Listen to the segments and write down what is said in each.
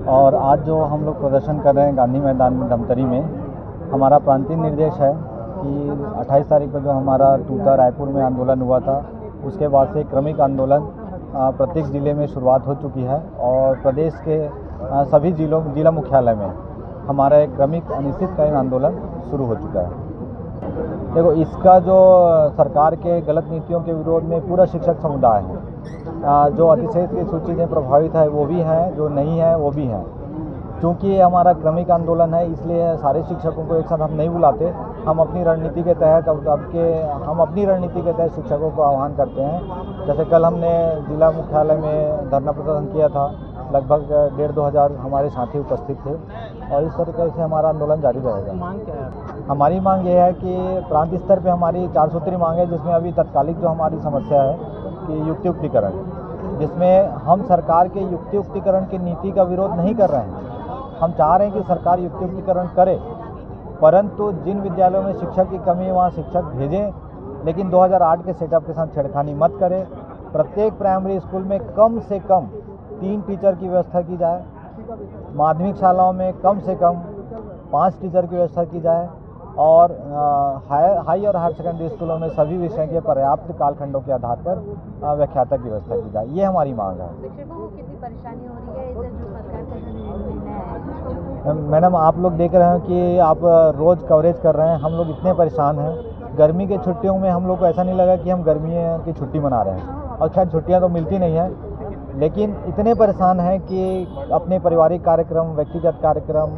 और आज जो हम लोग प्रदर्शन कर रहे हैं गांधी मैदान में धमतरी में, हमारा प्रांतीय निर्देश है कि 28 तारीख को जो हमारा तूता रायपुर में आंदोलन हुआ था, उसके बाद से क्रमिक आंदोलन प्रत्येक ज़िले में शुरुआत हो चुकी है और प्रदेश के सभी जिला मुख्यालय में हमारा एक क्रमिक अनिश्चितकालीन आंदोलन शुरू हो चुका है। देखो, इसका जो सरकार के गलत नीतियों के विरोध में पूरा शिक्षक समुदाय है। जो अतिशय की सूची में प्रभावित है वो भी हैं, जो नहीं है वो भी हैं। चूँकि ये हमारा क्रमिक आंदोलन है, इसलिए सारे शिक्षकों को एक साथ हम नहीं बुलाते। हम अपनी रणनीति के तहत शिक्षकों को आह्वान करते हैं। जैसे कल हमने जिला मुख्यालय में धरना प्रदर्शन किया था, लगभग 1,500-2 हज़ार हमारे साथी उपस्थित थे और इस तरीके से हमारा आंदोलन जारी रहेगा। मांग क्या है? हमारी मांग ये है कि प्रांत स्तर पे हमारी 4 सूत्री मांग है, जिसमें अभी तत्कालिक जो हमारी समस्या है कि युक्तिकरण, जिसमें हम सरकार के युक्तिकरण की नीति का विरोध नहीं कर रहे हैं। हम चाह रहे हैं कि सरकार युक्तिकरण करे, परंतु जिन विद्यालयों में शिक्षक की कमी है वहाँ शिक्षक भेजें, लेकिन 2008 के सेटअप के साथ छेड़खानी मत करें। प्रत्येक प्राइमरी स्कूल में कम से कम 3 टीचर की व्यवस्था की जाए, माध्यमिक शालाओं में कम से कम 5 टीचर की व्यवस्था की जाए और हाई और हायर सेकेंडरी स्कूलों में सभी विषय के पर्याप्त कालखंडों के आधार पर व्याख्याता की व्यवस्था की जाए। ये हमारी मांग है। शिक्षकों को कितनी परेशानी हो रही है इधर जो सरकार का जो निर्णय है? मैडम, आप लोग देख रहे हो कि आप रोज़ कवरेज कर रहे हैं। हम लोग इतने परेशान हैं। गर्मी की छुट्टियों में हम लोग को ऐसा नहीं लगा कि हम गर्मी की छुट्टी मना रहे हैं, और खैर छुट्टियाँ तो मिलती नहीं हैं, लेकिन इतने परेशान हैं कि अपने पारिवारिक कार्यक्रम, व्यक्तिगत कार्यक्रम,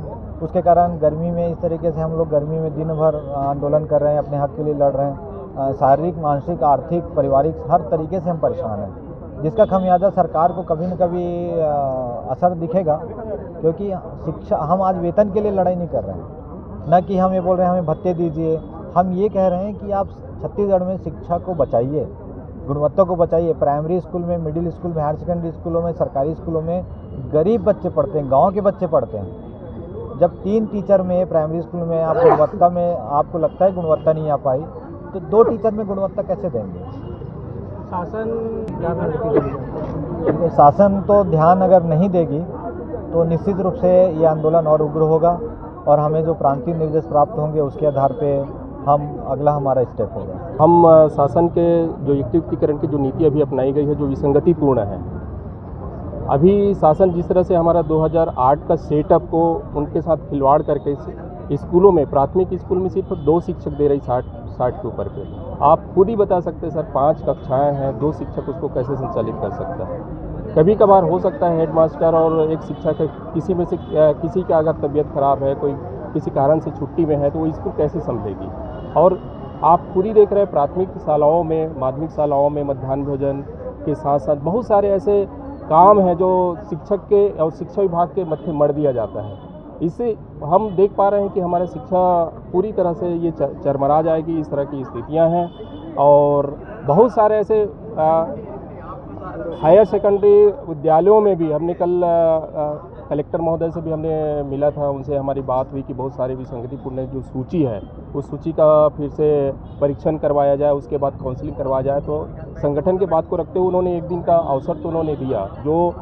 उसके कारण गर्मी में इस तरीके से हम लोग गर्मी में दिन भर आंदोलन कर रहे हैं, अपने हक के लिए लड़ रहे हैं। शारीरिक, मानसिक, आर्थिक, पारिवारिक हर तरीके से हम परेशान हैं, जिसका खमियाजा सरकार को कभी न कभी असर दिखेगा। क्योंकि शिक्षा, हम आज वेतन के लिए लड़ाई नहीं कर रहे हैं, न कि हम ये बोल रहे हैं हमें भत्ते दीजिए। हम ये कह रहे हैं कि आप छत्तीसगढ़ में शिक्षा को बचाइए, गुणवत्ता को बचाइए। प्राइमरी स्कूल में, मिडिल स्कूल में, हायर सेकेंडरी स्कूलों में, सरकारी स्कूलों में गरीब बच्चे पढ़ते हैं, गांव के बच्चे पढ़ते हैं। जब 3 टीचर में प्राइमरी स्कूल में आप गुणवत्ता में आपको लगता है गुणवत्ता नहीं आ पाई, तो 2 टीचर में गुणवत्ता कैसे देंगे? शासन तो ध्यान अगर नहीं देगी तो निश्चित रूप से ये आंदोलन और उग्र होगा और हमें जो प्रांतीय निर्देश प्राप्त होंगे उसके आधार पे अगला हमारा स्टेप होगा। हम शासन के जो युक्तिकरण की जो नीति अभी अपनाई गई है, जो विसंगतिपूर्ण है, अभी शासन जिस तरह से हमारा 2008 का सेटअप को उनके साथ खिलवाड़ करके स्कूलों में, प्राथमिक स्कूल में सिर्फ 2 शिक्षक दे रही 60 के ऊपर पे। आप खुद ही बता सकते हैं सर, 5 कक्षाएं हैं, 2 शिक्षक उसको कैसे संचालित कर सकता है? कभी कभार हो सकता है हेडमास्टर और एक शिक्षक किसी में से किसी का अगर तबीयत खराब है, कोई किसी कारण से छुट्टी में है, तो वो इसको कैसे समझेगी? और आप खुद ही देख रहे हैं प्राथमिक शालाओं में, माध्यमिक शालाओं में मध्याह्न भोजन के साथ साथ बहुत सारे ऐसे काम हैं जो शिक्षक के और शिक्षा विभाग के मत्थे मढ़ दिया जाता है। इससे हम देख पा रहे हैं कि हमारा शिक्षा पूरी तरह से ये चरमरा जाएगी। इस तरह की स्थितियां हैं और बहुत सारे ऐसे हायर सेकेंडरी विद्यालयों में भी हमने कल कलेक्टर महोदय से भी हमने मिला था, उनसे हमारी बात हुई कि बहुत सारी विसंगतिपूर्ण जो सूची है उस सूची का फिर से परीक्षण करवाया जाए, उसके बाद काउंसलिंग करवाया जाए। तो संगठन के बात को रखते हुए उन्होंने 1 दिन का अवसर तो उन्होंने दिया। जो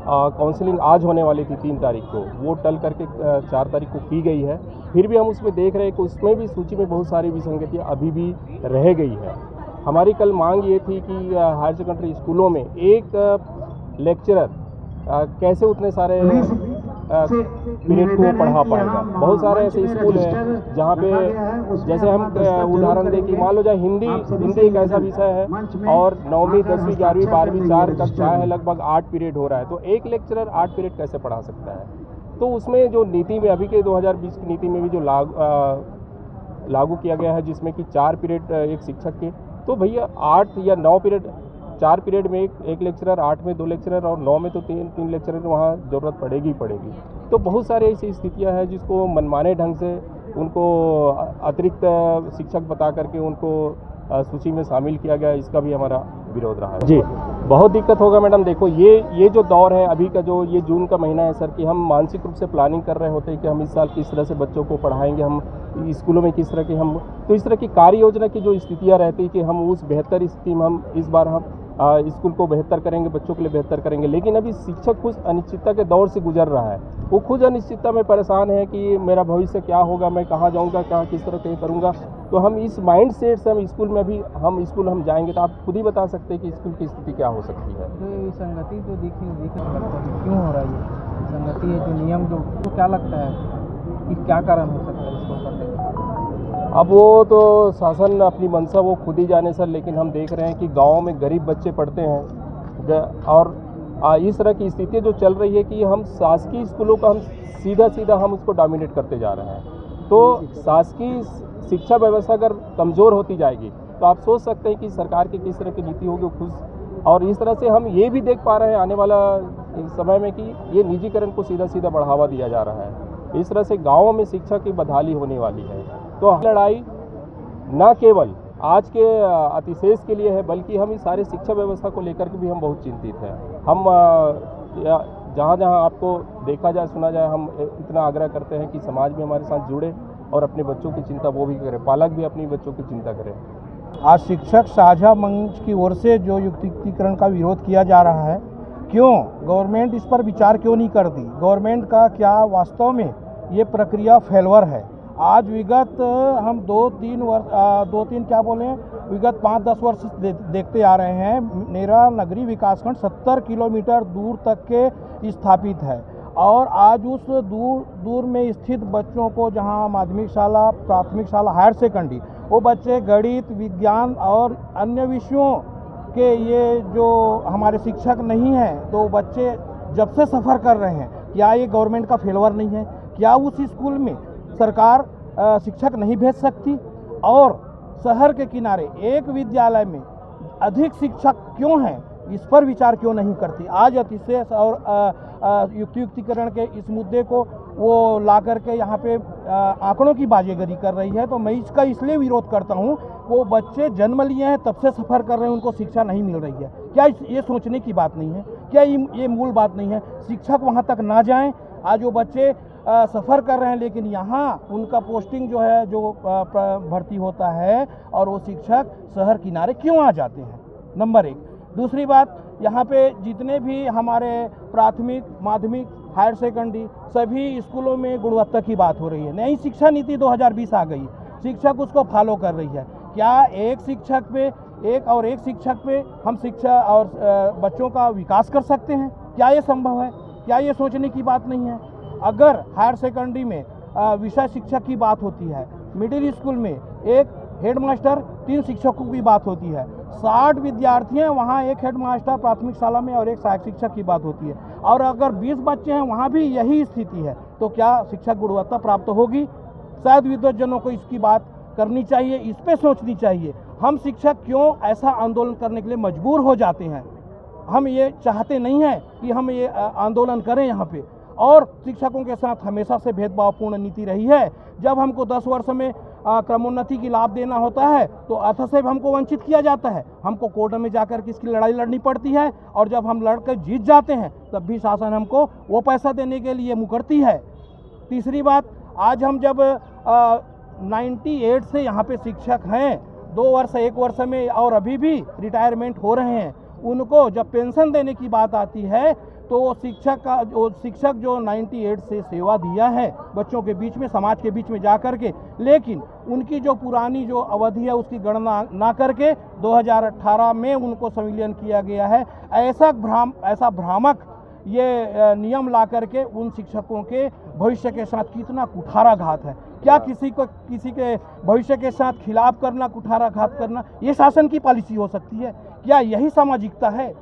काउंसलिंग आज होने वाली थी 3 तारीख को, वो टल करके 4 तारीख को की गई है। फिर भी हम उसमें देख रहे हैं कि उसमें भी सूची में बहुत सारी विसंगतियाँ अभी भी रह गई है। हमारी कल मांग ये थी कि हायर सेकेंडरी स्कूलों में एक लेक्चरर कैसे उतने सारे पीरियड को पढ़ा पाएगा। बहुत सारे ऐसे स्कूल हैं जहाँ पे, जैसे हम उदाहरण दें कि मान लो जाए हिंदी एक ऐसा विषय है और 9वीं 10वीं 11वीं 12वीं 4 कक्षाएँ हैं, लगभग 8 पीरियड हो रहा है, तो एक लेक्चरर 8 पीरियड कैसे पढ़ा सकता है? तो उसमें जो नीति में अभी के 2020 की नीति में भी जो लागू किया गया है, जिसमें कि 4 पीरियड एक शिक्षक के, तो भैया 8 या 9 पीरियड, 4 पीरियड में एक लेक्चरर, 8 में 2 लेक्चरर और 9 में तो 3 लेक्चरर वहाँ ज़रूरत पड़ेगी ही पड़ेगी। तो बहुत सारी ऐसी स्थितियाँ हैं जिसको मनमाने ढंग से उनको अतिरिक्त शिक्षक बता करके उनको सूची में शामिल किया गया। इसका भी हमारा विरोध रहा है। जी, बहुत दिक्कत होगा मैडम। देखो, ये जो दौर है अभी का, जो ये जून का महीना है सर, कि हम मानसिक रूप से प्लानिंग कर रहे होते हैं कि हम इस साल किस तरह से बच्चों को पढ़ाएंगे, हम स्कूलों में किस तरह की हम, तो इस तरह की कार्य योजना की जो स्थितियाँ रहती है कि हम उस बेहतर स्थिति में हम इस बार हम स्कूल को बेहतर करेंगे, बच्चों के लिए बेहतर करेंगे। लेकिन अभी शिक्षक कुछ अनिश्चितता के दौर से गुजर रहा है। वो खुद अनिश्चितता में परेशान है कि मेरा भविष्य क्या होगा, मैं कहाँ जाऊँगा, कहाँ किस तरह से करूँगा। तो हम इस माइंड सेट से हम स्कूल में अभी हम जाएंगे तो आप खुद ही बता सकते हैं कि स्कूल की स्थिति क्या हो सकती है। जो ये संगति तो दिखने लगता है, क्यों हो रहा है ये संगति है, जो नियम जो तो क्या लगता है कि क्या कारण हो सकता है इसको करने का? अब वो तो शासन अपनी मंशा वो खुद ही जाने सर, लेकिन हम देख रहे हैं कि गाँव में गरीब बच्चे पढ़ते हैं और इस तरह की स्थिति जो चल रही है कि हम शासकीय स्कूलों का हम सीधा हम उसको डोमिनेट करते जा रहे हैं। तो शासकीय शिक्षा व्यवस्था अगर कमज़ोर होती जाएगी तो आप सोच सकते हैं कि सरकार की किस तरह की नीति होगी खुद। और इस तरह से हम ये भी देख पा रहे हैं आने वाला समय में कि ये निजीकरण को सीधा बढ़ावा दिया जा रहा है। इस तरह से गाँवों में शिक्षा की बदहाली होने वाली है। तो लड़ाई न केवल आज के अतिशेष के लिए है, बल्कि हम इस सारे शिक्षा व्यवस्था को लेकर के भी हम बहुत चिंतित हैं। हम जहाँ आपको देखा जाए, सुना जाए, हम इतना आग्रह करते हैं कि समाज भी हमारे साथ जुड़े और अपने बच्चों की चिंता वो भी करें, पालक भी अपनी बच्चों की चिंता करें। आज शिक्षक साझा मंच की ओर से जो युक्तिकरण का विरोध किया जा रहा है, क्यों गवर्नमेंट इस पर विचार क्यों नहीं करती? गवर्नमेंट का क्या वास्तव में ये प्रक्रिया फेलवर है? आज विगत हम विगत 5-10 वर्ष देखते आ रहे हैं, मेरा नगरीय विकासखंड 70 किलोमीटर दूर तक के स्थापित है और आज उस दूर में स्थित बच्चों को, जहां माध्यमिक शाला, प्राथमिक शाला, हायर सेकेंडरी, वो बच्चे गणित, विज्ञान और अन्य विषयों के ये जो हमारे शिक्षक नहीं हैं, तो बच्चे जब से सफ़र कर रहे हैं, क्या ये गवर्नमेंट का फेलवर नहीं है? क्या उस स्कूल में सरकार शिक्षक नहीं भेज सकती? और शहर के किनारे एक विद्यालय में अधिक शिक्षक क्यों हैं, इस पर विचार क्यों नहीं करती? आज अतिशय और युक्तिकरण के इस मुद्दे को वो ला करके यहाँ पे आंकड़ों की बाजीगरी कर रही है। तो मैं इसका इसलिए विरोध करता हूँ, वो बच्चे जन्म लिए हैं तब से सफ़र कर रहे हैं, उनको शिक्षा नहीं मिल रही है। क्या ये सोचने की बात नहीं है? क्या ये मूल बात नहीं है? शिक्षक वहाँ तक ना जाएं। आज वो बच्चे सफ़र कर रहे हैं, लेकिन यहाँ उनका पोस्टिंग जो है, जो भर्ती होता है, और वो शिक्षक शहर किनारे क्यों आ जाते हैं? नंबर 1। दूसरी बात, यहाँ पे जितने भी हमारे प्राथमिक, माध्यमिक, हायर सेकेंडरी सभी स्कूलों में गुणवत्ता की बात हो रही है। नई शिक्षा नीति 2020 आ गई, शिक्षक उसको फॉलो कर रही है। क्या एक शिक्षक पे हम शिक्षा और बच्चों का विकास कर सकते हैं? क्या ये संभव है? क्या ये सोचने की बात नहीं है? अगर हायर सेकेंडरी में विषय शिक्षक की बात होती है, मिडिल स्कूल में एक हेडमास्टर, 3 शिक्षकों की बात होती है, 60 विद्यार्थी हैं, वहाँ एक हेडमास्टर प्राथमिक शाला में और एक सहायक शिक्षक की बात होती है, और अगर 20 बच्चे हैं वहाँ भी यही स्थिति है, तो क्या शिक्षक गुणवत्ता प्राप्त होगी? शायद विद्वज्जनों को इसकी बात करनी चाहिए, इस पर सोचनी चाहिए। हम शिक्षक क्यों ऐसा आंदोलन करने के लिए मजबूर हो जाते हैं? हम ये चाहते नहीं हैं कि हम ये आंदोलन करें यहाँ पे। और शिक्षकों के साथ हमेशा से भेदभावपूर्ण नीति रही है। जब हमको 10 वर्ष में क्रमोन्नति की लाभ देना होता है तो अर्थसेव हमको वंचित किया जाता है, हमको कोर्ट में जाकर के इसकी लड़ाई लड़नी पड़ती है, और जब हम लड़कर जीत जाते हैं तब भी शासन हमको वो पैसा देने के लिए मुकरती है। तीसरी बात, आज हम जब 98 से यहाँ पे शिक्षक हैं, 2 वर्ष 1 वर्ष में और अभी भी रिटायरमेंट हो रहे हैं, उनको जब पेंशन देने की बात आती है तो शिक्षक जो 98 से सेवा दिया है बच्चों के बीच में, समाज के बीच में जा कर के, लेकिन उनकी जो पुरानी जो अवधि है उसकी गणना ना करके 2018 में उनको संविलियन किया गया है। ऐसा भ्रामक ये नियम ला करके उन शिक्षकों के भविष्य के साथ कितना कुठाराघात है। क्या किसी के भविष्य के साथ खिलाफ करना, कुठाराघात करना, ये शासन की पॉलिसी हो सकती है? क्या यही सामाजिकता है?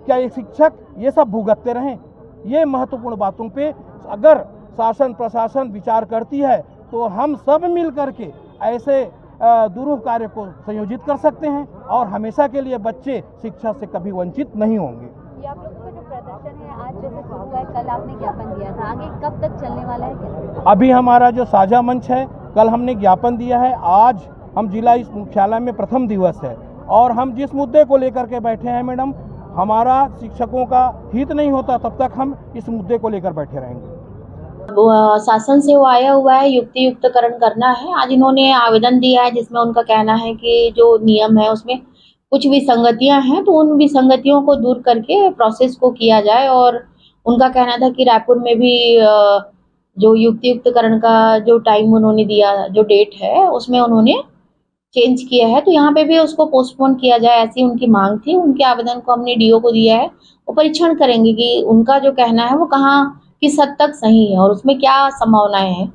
क्या ये शिक्षक ये सब भुगतते रहें? ये महत्वपूर्ण बातों पे अगर शासन प्रशासन विचार करती है तो हम सब मिल करके ऐसे दुरूह कार्य को संयोजित कर सकते हैं और हमेशा के लिए बच्चे शिक्षा से कभी वंचित नहीं होंगे। ये आप लोगों का जो प्रदर्शन है आज जैसे शुरू हुआ है, कल आपने ज्ञापन दिया था, आगे कब तक चलने वाला है क्या? अभी हमारा जो साझा मंच है, कल हमने ज्ञापन दिया है, आज हम जिला मुख्यालय में प्रथम दिवस है, और हम जिस मुद्दे को लेकर के बैठे हैं मैडम, हमारा शिक्षकों का हित नहीं होता तब तक हम इस मुद्दे को लेकर बैठे रहेंगे। शासन से वो आया हुआ है, युक्तिकरण करना है। आज इन्होंने आवेदन दिया है जिसमें उनका कहना है कि जो नियम है उसमें कुछ विसंगतियां हैं, तो उन विसंगतियों को दूर करके प्रोसेस को किया जाए। और उनका कहना था कि रायपुर में भी जो युक्तियुक्तकरण का जो टाइम उन्होंने दिया, जो डेट है, उसमें उन्होंने चेंज किया है, तो यहाँ पे भी उसको पोस्टपोन किया जाए, ऐसी उनकी मांग थी। उनके आवेदन को हमने डीओ को दिया है, वो परीक्षण करेंगे कि उनका जो कहना है वो कहाँ किस हद तक सही है और उसमें क्या संभावनाएं हैं।